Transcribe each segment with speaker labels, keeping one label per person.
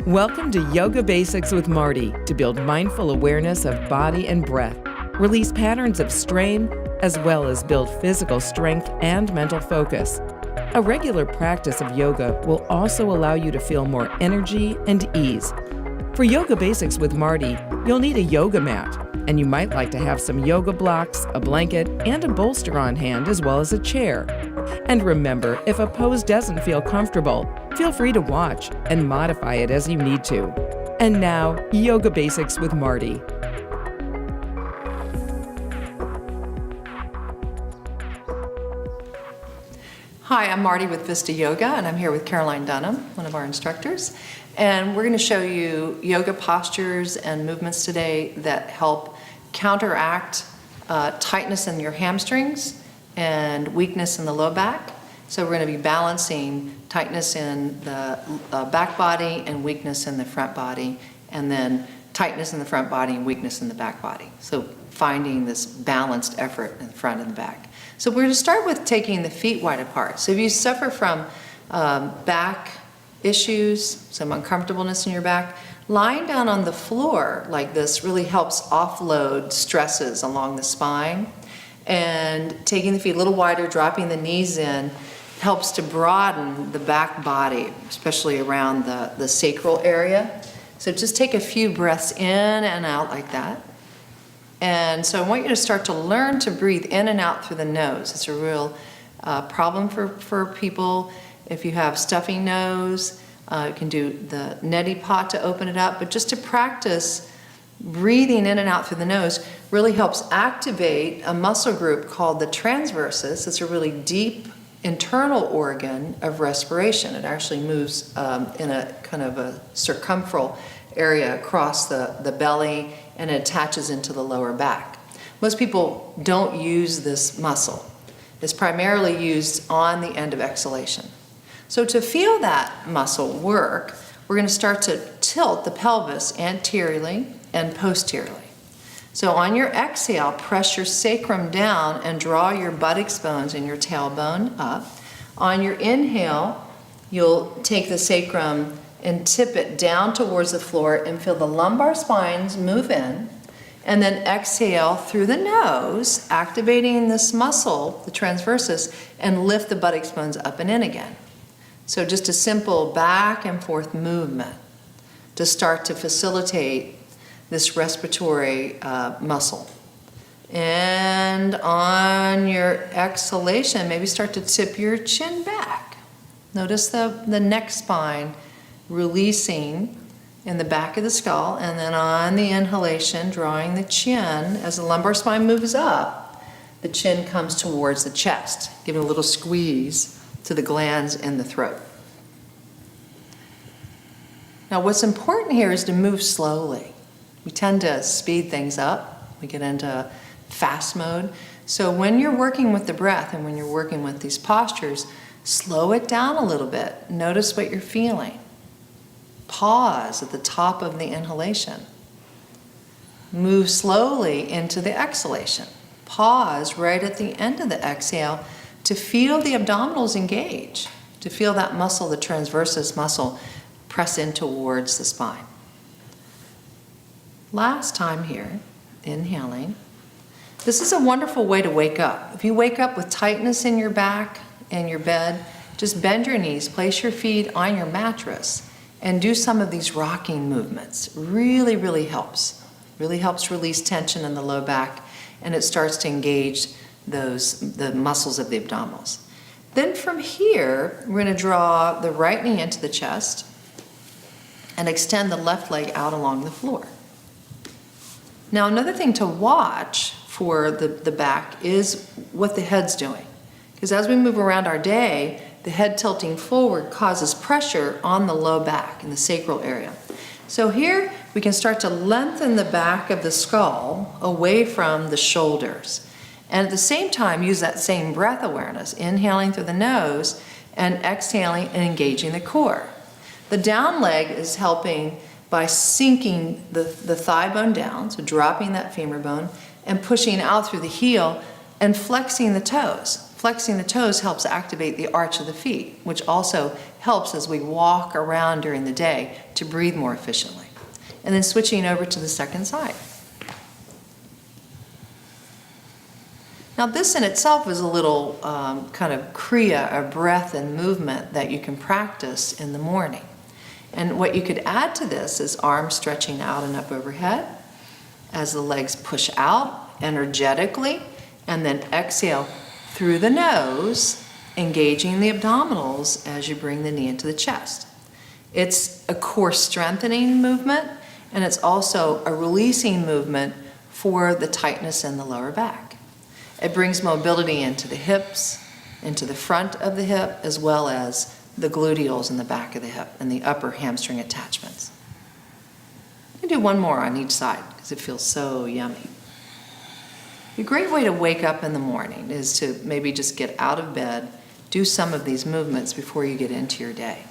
Speaker 1: Welcome to Yoga Basics with Marti to build mindful awareness of body and breath, release patterns of strain, as well as build physical strength and mental focus. A regular practice of yoga will also allow you to feel more energy and ease. For Yoga Basics with Marti, you'll need a yoga mat, and you might like to have some yoga blocks, a blanket, and a bolster on hand, as well as a chair. And remember, if a pose doesn't feel comfortable, feel free to watch and modify it as you need to. And now, Yoga Basics with Marti.
Speaker 2: Hi, I'm Marti with Vista Yoga, and I'm here with Dunham, one of our instructors. And we're going to show you yoga postures and movements today that help counteract tightness in your hamstrings and weakness in the low back. So we're going to be balancing tightness in the back body and weakness in the front body, and then tightness in the front body and weakness in the back body. So finding this balanced effort in the front and the back. So we're going to start with taking the feet wide apart. So if you suffer from back issues, some uncomfortableness in your back, lying down on the floor like this really helps offload stresses along the spine. And taking the feet a little wider, dropping the knees in, helps to broaden the back body, especially around the sacral area. So just take a few breaths in and out like that. And so I want you to start to learn to breathe in and out through the nose. It's a real problem for people. If you have stuffy nose, you can do the neti pot to open it up. But just to practice breathing in and out through the nose really helps activate a muscle group called the transversus. It's a really deep internal organ of respiration. It actually moves in a kind of a circumferential area across the belly, and it attaches into the lower back. Most people don't use this muscle. It's primarily used on the end of exhalation. So to feel that muscle work, we're going to start to tilt the pelvis anteriorly and posteriorly. So on your exhale, press your sacrum down and draw your buttocks bones and your tailbone up. On your inhale, you'll take the sacrum and tip it down towards the floor and feel the lumbar spines move in. And then exhale through the nose, activating this muscle, the transversus, and lift the buttocks bones up and in again. So just a simple back and forth movement to start to facilitate this respiratory muscle. And on your exhalation, maybe start to tip your chin back. Notice the neck spine releasing in the back of the skull, and then on the inhalation, drawing the chin. As the lumbar spine moves up, the chin comes towards the chest, giving a little squeeze to the glands in the throat. Now what's important here is to move slowly. We tend to speed things up. We get into fast mode. So when you're working with the breath and when you're working with these postures, slow it down a little bit. Notice what you're feeling. Pause at the top of the inhalation. Move slowly into the exhalation. Pause right at the end of the exhale to feel the abdominals engage, to feel that muscle, the transversus muscle, press in towards the spine. Last time here, inhaling. This is a wonderful way to wake up. If you wake up with tightness in your back and your bed, just bend your knees, place your feet on your mattress, and do some of these rocking movements. Really, really helps. Really helps release tension in the low back, and it starts to engage the muscles of the abdominals. Then from here, we're going to draw the right knee into the chest and extend the left leg out along the floor. Now another thing to watch for the back is what the head's doing. Because as we move around our day, the head tilting forward causes pressure on the low back in the sacral area. So here we can start to lengthen the back of the skull away from the shoulders. And at the same time, use that same breath awareness, inhaling through the nose and exhaling and engaging the core. The down leg is helping by sinking the thigh bone down, so dropping that femur bone, and pushing out through the heel and flexing the toes. Flexing the toes helps activate the arch of the feet, which also helps as we walk around during the day to breathe more efficiently. And then switching over to the second side. Now this in itself is a little kind of kriya, or breath and movement that you can practice in the morning. And what you could add to this is arms stretching out and up overhead as the legs push out energetically, and then exhale through the nose, engaging the abdominals as you bring the knee into the chest. It's a core strengthening movement, and it's also a releasing movement for the tightness in the lower back. It brings mobility into the hips, into the front of the hip, as well as the gluteals in the back of the hip and the upper hamstring attachments. You can do one more on each side because it feels so yummy. A great way to wake up in the morning is to maybe just get out of bed, do some of these movements before you get into your day.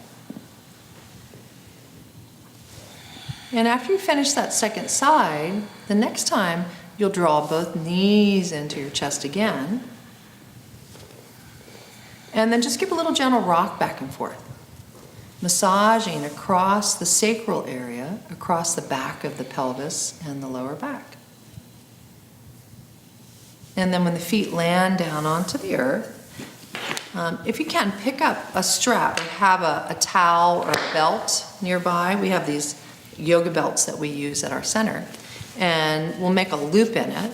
Speaker 2: And after you finish that second side, the next time you'll draw both knees into your chest again, and then just give a little gentle rock back and forth, massaging across the sacral area, across the back of the pelvis and the lower back. And then when the feet land down onto the earth, if you can, pick up a strap or have a towel or a belt nearby. We have these yoga belts that we use at our center, and we'll make a loop in it.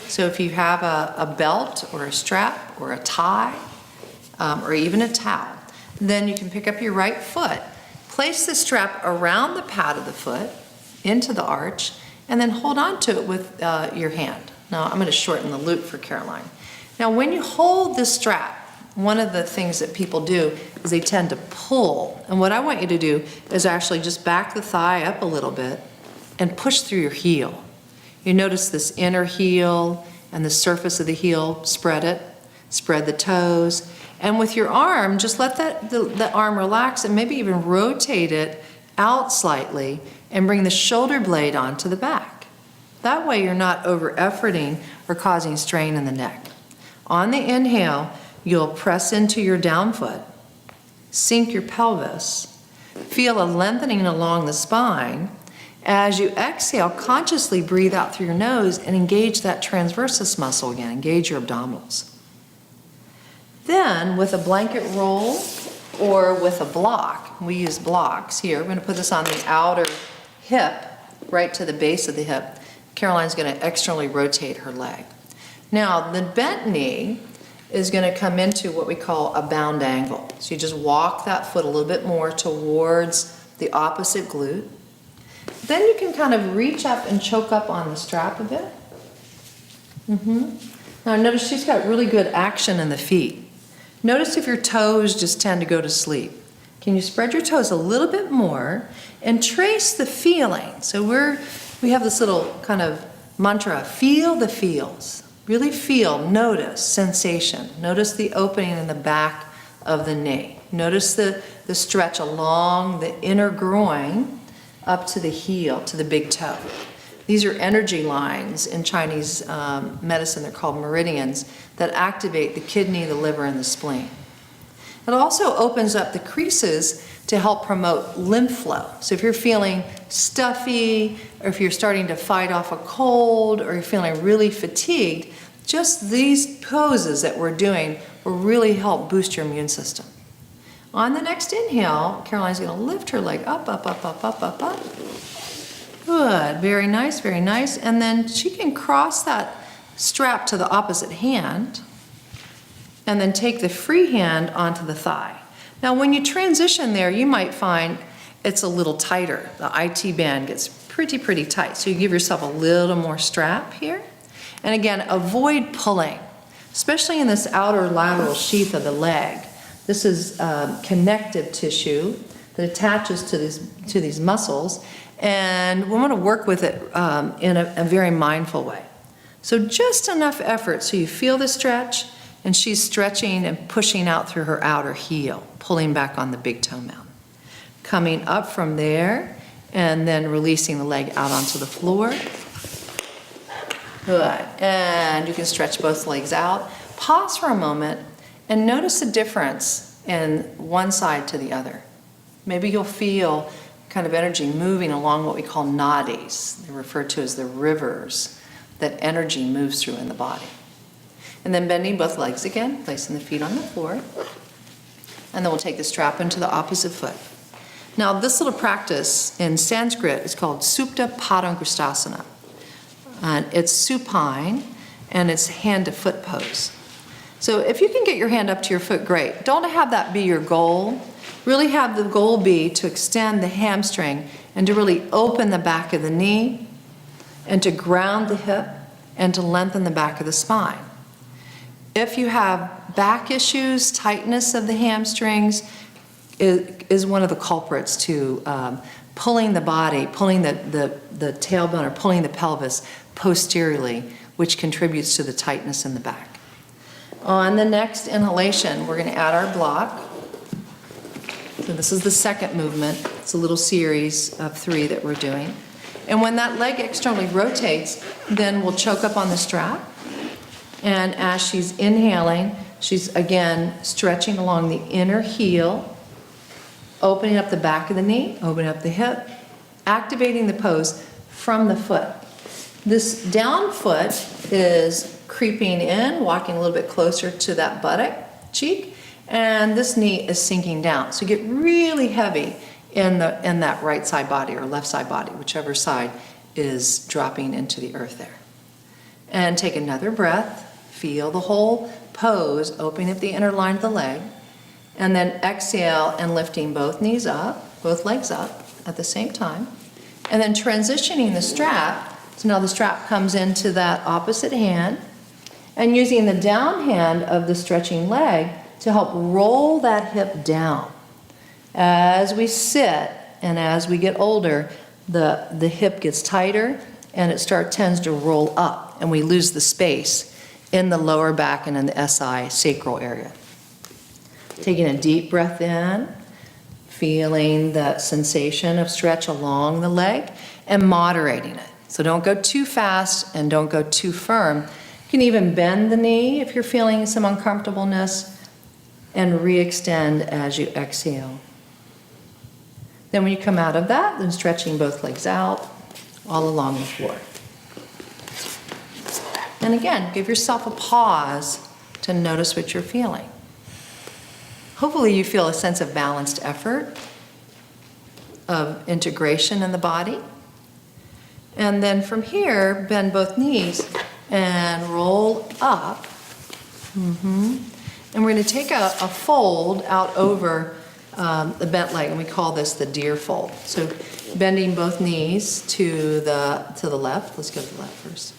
Speaker 2: So if you have a belt or a strap or a tie or even a towel, then you can pick up your right foot, place the strap around the pad of the foot into the arch, and then hold on to it with your hand. Now I'm going to shorten the loop for Caroline. Now when you hold this strap, one of the things that people do is they tend to pull. And what I want you to do is actually just back the thigh up a little bit and push through your heel. You notice this inner heel and the surface of the heel, spread it, spread the toes. And with your arm, just let the arm relax and maybe even rotate it out slightly and bring the shoulder blade onto the back. That way you're not over-efforting or causing strain in the neck. On the inhale, you'll press into your down foot, sink your pelvis, feel a lengthening along the spine. As you exhale, consciously breathe out through your nose and engage that transversus muscle again, engage your abdominals. Then, with a blanket roll or with a block, we use blocks here, we're going to put this on the outer hip, right to the base of the hip. Caroline's going to externally rotate her leg. Now, the bent knee is going to come into what we call a bound angle. So you just walk that foot a little bit more towards the opposite glute. Then you can kind of reach up and choke up on the strap a bit. Now notice she's got really good action in the feet. Notice if your toes just tend to go to sleep. Can you spread your toes a little bit more and trace the feeling? So we have this little kind of mantra, feel the feels. Really feel, notice sensation. Notice the opening in the back of the knee. Notice the stretch along the inner groin up to the heel, to the big toe. These are energy lines in Chinese medicine. They're called meridians that activate the kidney, the liver, and the spleen. It also opens up the creases to help promote lymph flow. So if you're feeling stuffy, or if you're starting to fight off a cold, or you're feeling really fatigued, just these poses that we're doing will really help boost your immune system. On the next inhale, Caroline's going to lift her leg up, up, up, up, up, up, up. Good, very nice, very nice. And then she can cross that strap to the opposite hand, and then take the free hand onto the thigh. Now when you transition there, you might find it's a little tighter. The IT band gets pretty tight. So you give yourself a little more strap here. And again, avoid pulling, especially in this outer lateral sheath of the leg. This is connective tissue that attaches to these muscles, and we want to work with it in a very mindful way. So just enough effort so you feel the stretch, and she's stretching and pushing out through her outer heel, pulling back on the big toe mound. Coming up from there and then releasing the leg out onto the floor. Good. And you can stretch both legs out. Pause for a moment and notice the difference in one side to the other. Maybe you'll feel kind of energy moving along what we call nadis. They're referred to as the rivers that energy moves through in the body. And then bending both legs again, placing the feet on the floor. And then we'll take the strap into the opposite foot. Now this little practice in Sanskrit is called Supta Padankrustasana. And it's supine, and it's hand to foot pose. So if you can get your hand up to your foot, great. Don't have that be your goal. Really have the goal be to extend the hamstring and to really open the back of the knee and to ground the hip and to lengthen the back of the spine. If you have back issues, tightness of the hamstrings is one of the culprits to pulling the body, pulling the tailbone or pulling the pelvis posteriorly, which contributes to the tightness in the back. On the next inhalation, we're going to add our block. So this is the second movement. It's a little series of 3 that we're doing. And when that leg externally rotates, then we'll choke up on the strap. And as she's inhaling, she's again stretching along the inner heel, opening up the back of the knee, opening up the hip, activating the pose from the foot. This down foot is creeping in, walking a little bit closer to that buttock cheek, and this knee is sinking down. So get really heavy in that right side body or left side body, whichever side is dropping into the earth there. And take another breath. Feel the whole pose, opening up the inner line of the leg, and then exhale and lifting both knees up, both legs up at the same time, and then transitioning the strap. So now the strap comes into that opposite hand, and using the down hand of the stretching leg to help roll that hip down. As we sit and as we get older, the hip gets tighter and it tends to roll up, and we lose the space in the lower back and in the SI sacral area. Taking a deep breath in, feeling that sensation of stretch along the leg and moderating it. So don't go too fast and don't go too firm. You can even bend the knee if you're feeling some uncomfortableness and re-extend as you exhale. Then when you come out of that, then stretching both legs out all along the floor. And again, give yourself a pause to notice what you're feeling. Hopefully you feel a sense of balanced effort, of integration in the body. And then from here, bend both knees and roll up. And we're going to take a fold out over the bent leg, and we call this the deer fold. So bending both knees to the left. Let's go to the left first.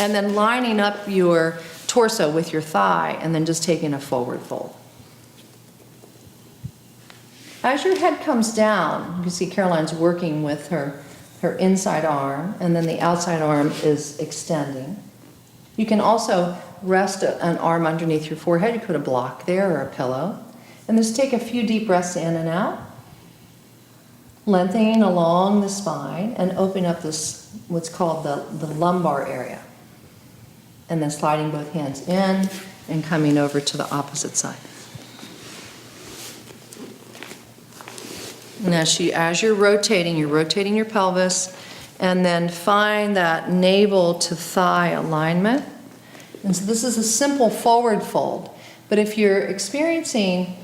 Speaker 2: And then lining up your torso with your thigh, and then just taking a forward fold. As your head comes down, you can see Caroline's working with her inside arm, and then the outside arm is extending. You can also rest an arm underneath your forehead. You put a block there or a pillow. And just take a few deep breaths in and out, lengthening along the spine and opening up this, what's called the lumbar area. And then sliding both hands in and coming over to the opposite side. And as you're rotating your pelvis, and then find that navel to thigh alignment. And so this is a simple forward fold. But if you're experiencing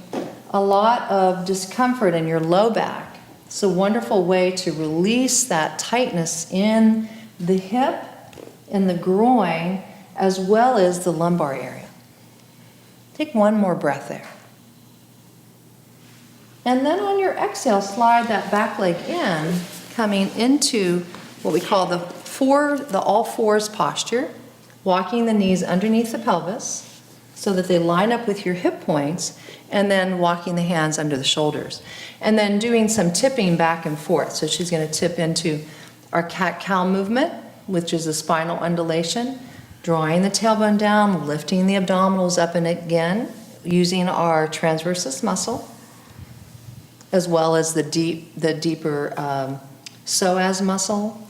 Speaker 2: a lot of discomfort in your low back, it's a wonderful way to release that tightness in the hip, in the groin, as well as the lumbar area. Take one more breath there. And then on your exhale, slide that back leg in, coming into what we call the all fours posture, walking the knees underneath the pelvis so that they line up with your hip points, and then walking the hands under the shoulders. And then doing some tipping back and forth. So she's going to tip into our cat-cow movement, which is a spinal undulation, drawing the tailbone down, lifting the abdominals up and again, using our transversus muscle. as well as the deeper psoas muscle,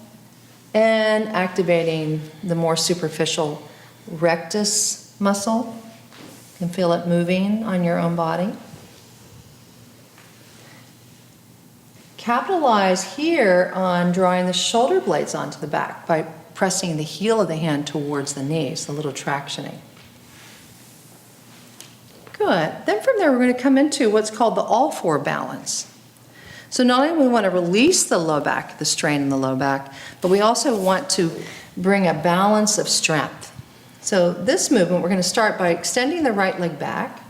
Speaker 2: and activating the more superficial rectus muscle. You can feel it moving on your own body. Capitalize here on drawing the shoulder blades onto the back by pressing the heel of the hand towards the knees, a little tractioning. Good. Then from there, we're going to come into what's called the all-four balance. So not only do we want to release the low back, the strain in the low back, but we also want to bring a balance of strength. So this movement, we're going to start by extending the right leg back,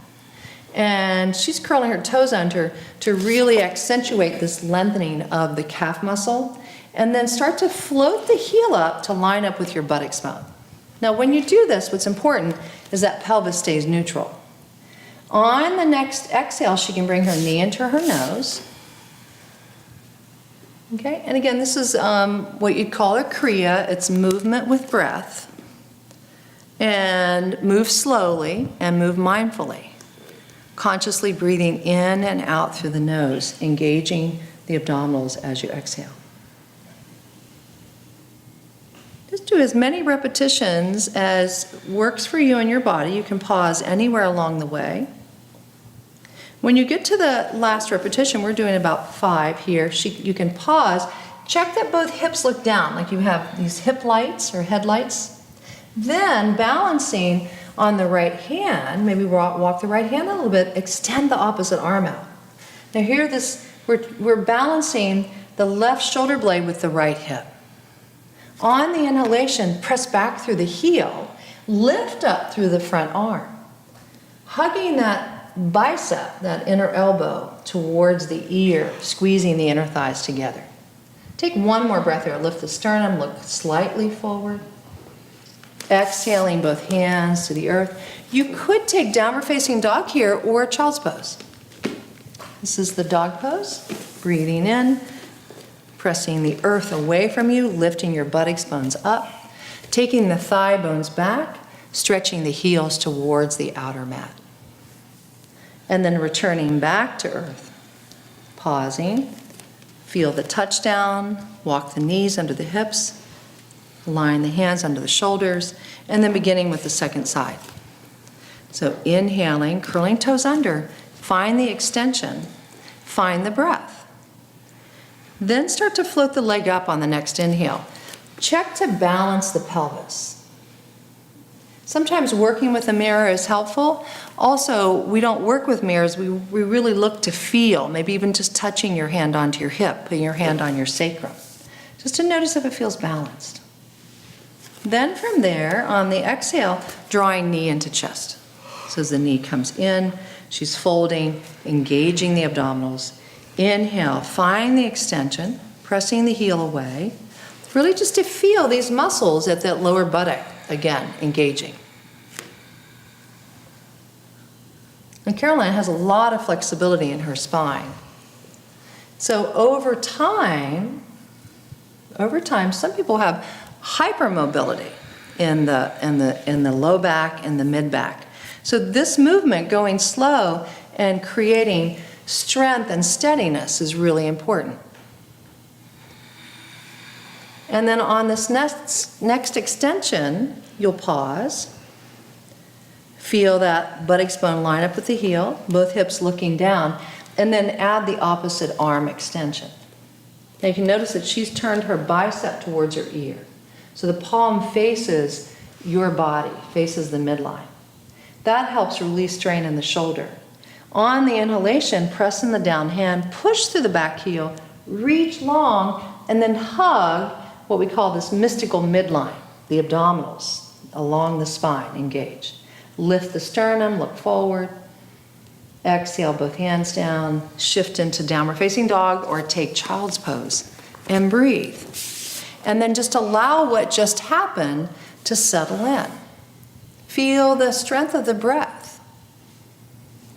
Speaker 2: and she's curling her toes under to really accentuate this lengthening of the calf muscle, and then start to float the heel up to line up with your buttocks bone. Now when you do this, what's important is that pelvis stays neutral. On the next exhale, she can bring her knee into her nose. Okay, and again, this is what you'd call a kriya. It's movement with breath. And move slowly and move mindfully. Consciously breathing in and out through the nose, engaging the abdominals as you exhale. Just do as many repetitions as works for you and your body. You can pause anywhere along the way. When you get to the last repetition, we're doing about 5 here. You can pause. Check that both hips look down, like you have these hip lights or headlights. Then balancing on the right hand, maybe walk the right hand a little bit, extend the opposite arm out. Now here we're balancing the left shoulder blade with the right hip. On the inhalation, press back through the heel, lift up through the front arm, hugging that bicep, that inner elbow, towards the ear, squeezing the inner thighs together. Take one more breath here. Lift the sternum, look slightly forward. Exhaling both hands to the earth. You could take downward facing dog here or child's pose. This is the dog pose. Breathing in, pressing the earth away from you, lifting your buttocks bones up, taking the thigh bones back, stretching the heels towards the outer mat. And then returning back to earth. Pausing, feel the touchdown, walk the knees under the hips, line the hands under the shoulders, and then beginning with the second side. So inhaling, curling toes under, find the extension, find the breath. Then start to float the leg up on the next inhale. Check to balance the pelvis. Sometimes working with a mirror is helpful. Also, we don't work with mirrors. We really look to feel, maybe even just touching your hand onto your hip, putting your hand on your sacrum, just to notice if it feels balanced. Then from there, on the exhale, drawing knee into chest. So as the knee comes in, she's folding, engaging the abdominals. Inhale, find the extension, pressing the heel away. Really just to feel these muscles at that lower buttock, again, engaging. And Caroline has a lot of flexibility in her spine. So over time, some people have hypermobility in the low back and the mid back. So this movement, going slow and creating strength and steadiness, is really important. And then on this next extension, you'll pause. Feel that buttocks bone line up with the heel, both hips looking down, and then add the opposite arm extension. Now you can notice that she's turned her bicep towards her ear. So the palm faces your body, faces the midline. That helps release strain in the shoulder. On the inhalation, press in the down hand, push through the back heel, reach long, and then hug what we call this mystical midline, the abdominals, along the spine, engage. Lift the sternum, look forward. Exhale, both hands down. Shift into downward facing dog or take child's pose and breathe. And then just allow what just happened to settle in. Feel the strength of the breath.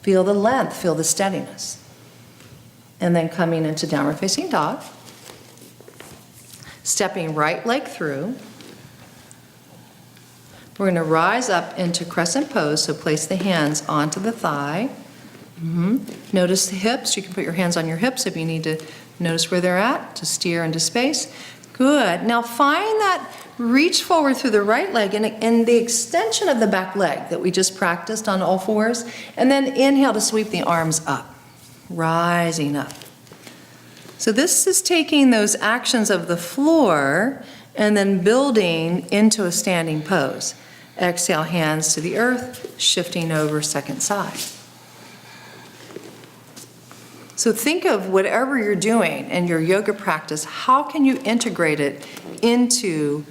Speaker 2: Feel the length, feel the steadiness. And then coming into downward facing dog. Stepping right leg through. We're going to rise up into crescent pose, so place the hands onto the thigh. Notice the hips. You can put your hands on your hips if you need to notice where they're at to steer into space. Good. Now find that reach forward through the right leg and the extension of the back leg that we just practiced on all fours. And then inhale to sweep the arms up, rising up. So this is taking those actions of the floor and then building into a standing pose. Exhale, hands to the earth, shifting over second side. So think of whatever you're doing in your yoga practice, how can you integrate it into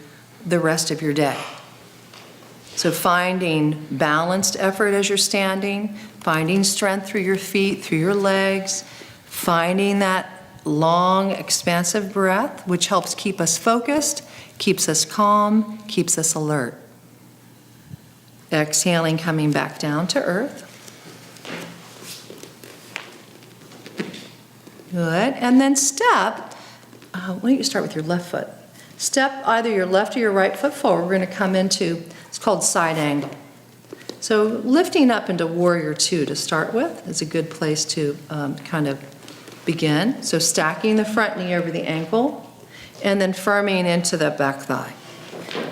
Speaker 2: the rest of your day? So finding balanced effort as you're standing, finding strength through your feet, through your legs, finding that long, expansive breath, which helps keep us focused, keeps us calm, keeps us alert. Exhaling, coming back down to earth. Good. And then step, why don't you start with your left foot? Step either your left or your right foot forward. We're going to come into, it's called side angle. So lifting up into warrior two to start with is a good place to kind of begin. So stacking the front knee over the ankle and then firming into the back thigh.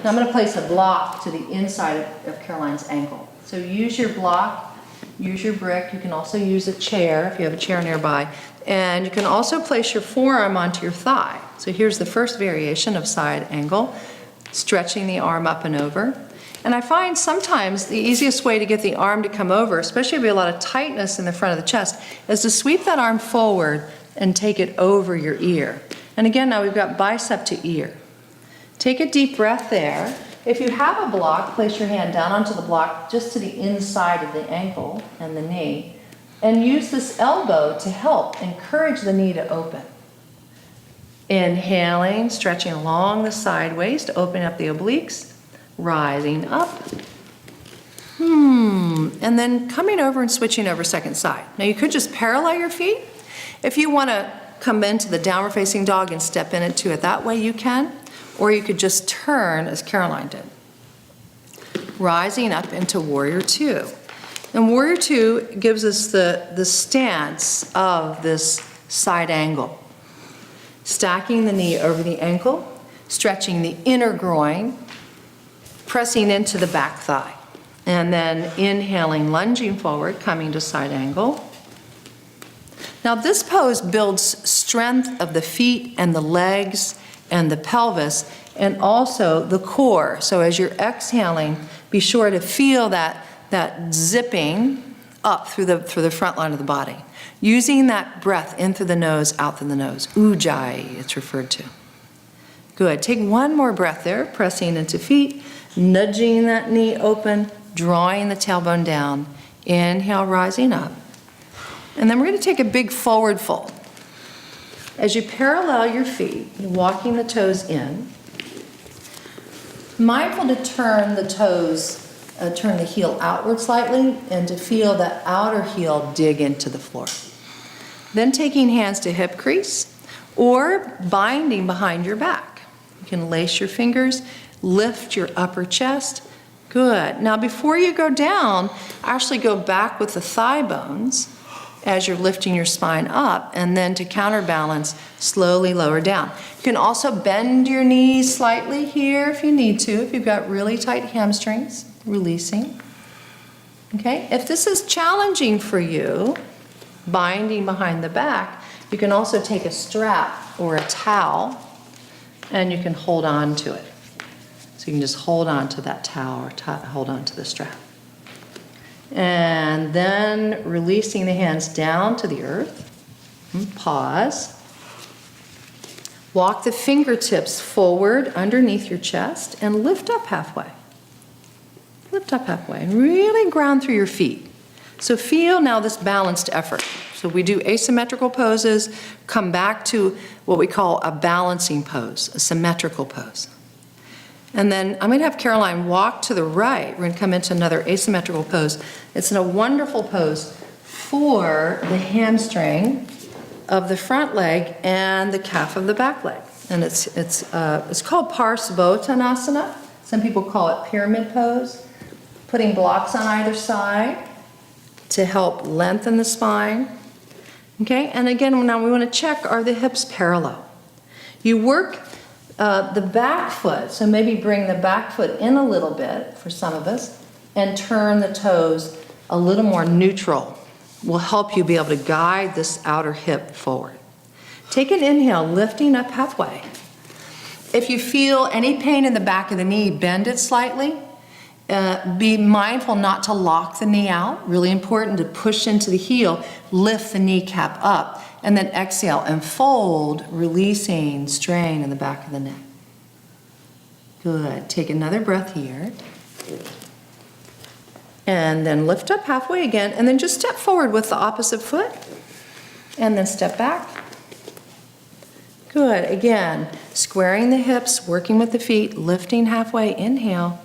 Speaker 2: Now I'm going to place a block to the inside of Caroline's ankle. So use your block, use your brick. You can also use a chair if you have a chair nearby. And you can also place your forearm onto your thigh. So here's the first variation of side angle, stretching the arm up and over. And I find sometimes the easiest way to get the arm to come over, especially if you have a lot of tightness in the front of the chest, is to sweep that arm forward and take it over your ear. And again, now we've got bicep to ear. Take a deep breath there. If you have a block, place your hand down onto the block just to the inside of the ankle and the knee. And use this elbow to help encourage the knee to open. Inhaling, stretching along the sideways to open up the obliques. Rising up. And then coming over and switching over second side. Now you could just parallel your feet. If you want to come into the downward facing dog and step into it that way, you can. Or you could just turn as Caroline did. Rising up into warrior two. And warrior two gives us the stance of this side angle. Stacking the knee over the ankle, stretching the inner groin, pressing into the back thigh. And then inhaling, lunging forward, coming to side angle. Now this pose builds strength of the feet and the legs and the pelvis and also the core. So as you're exhaling, be sure to feel that zipping up through the front line of the body. Using that breath in through the nose, out through the nose. Ujjayi, it's referred to. Good. Take one more breath there, pressing into feet, nudging that knee open, drawing the tailbone down. Inhale, rising up. And then we're going to take a big forward fold. As you parallel your feet, walking the toes in, mindful to turn the toes, turn the heel outward slightly and to feel the outer heel dig into the floor. Then taking hands to hip crease or binding behind your back. You can lace your fingers, lift your upper chest. Good. Now before you go down, actually go back with the thigh bones as you're lifting your spine up, and then to counterbalance, slowly lower down. You can also bend your knees slightly here if you need to, if you've got really tight hamstrings, releasing. Okay, if this is challenging for you, binding behind the back, you can also take a strap or a towel and you can hold on to it. So you can just hold on to that towel or hold on to the strap. And then releasing the hands down to the earth. Pause. Walk the fingertips forward underneath your chest and lift up halfway. Lift up halfway and really ground through your feet. So feel now this balanced effort. So we do asymmetrical poses, come back to what we call a balancing pose, a symmetrical pose. And then I'm going to have Caroline walk to the right. We're going to come into another asymmetrical pose. It's a wonderful pose for the hamstring of the front leg and the calf of the back leg. And it's called Parsvottanasana. Some people call it pyramid pose. Putting blocks on either side to help lengthen the spine. Okay, and again, now we want to check, are the hips parallel? You work the back foot, so maybe bring the back foot in a little bit for some of us, and turn the toes a little more neutral. Will help you be able to guide this outer hip forward. Take an inhale, lifting up halfway. If you feel any pain in the back of the knee, bend it slightly. Be mindful not to lock the knee out. Really important to push into the heel, lift the kneecap up, and then exhale and fold, releasing strain in the back of the neck. Good. Take another breath here. And then lift up halfway again, and then just step forward with the opposite foot, and then step back. Good. Again, squaring the hips, working with the feet, lifting halfway, inhale,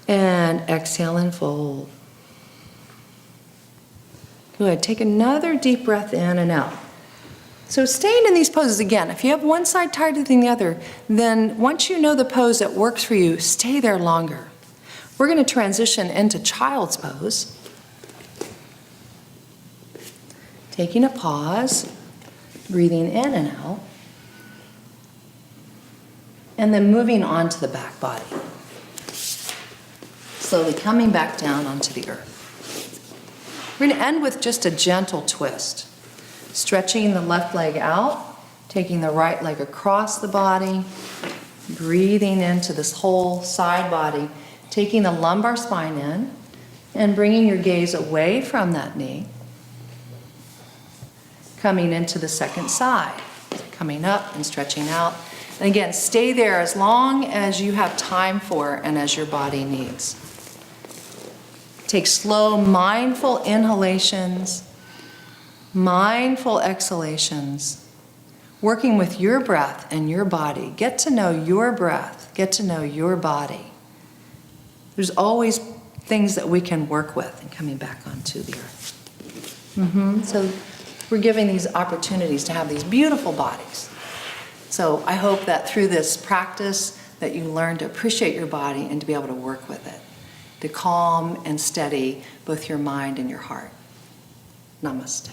Speaker 2: and exhale and fold. Good. Take another deep breath in and out. So staying in these poses, again, if you have one side tighter than the other, then once you know the pose that works for you, stay there longer. We're going to transition into child's pose. Taking a pause, breathing in and out, and then moving on to the back body. Slowly coming back down onto the earth. We're going to end with just a gentle twist. Stretching the left leg out, taking the right leg across the body, breathing into this whole side body, taking the lumbar spine in, and bringing your gaze away from that knee. Coming into the second side, coming up and stretching out. And again, stay there as long as you have time for and as your body needs. Take slow, mindful inhalations, mindful exhalations, working with your breath and your body. Get to know your breath, get to know your body. There's always things that we can work with in coming back onto the earth. So we're giving these opportunities to have these beautiful bodies. So I hope that through this practice that you learn to appreciate your body and to be able to work with it, to calm and steady both your mind and your heart. Namaste.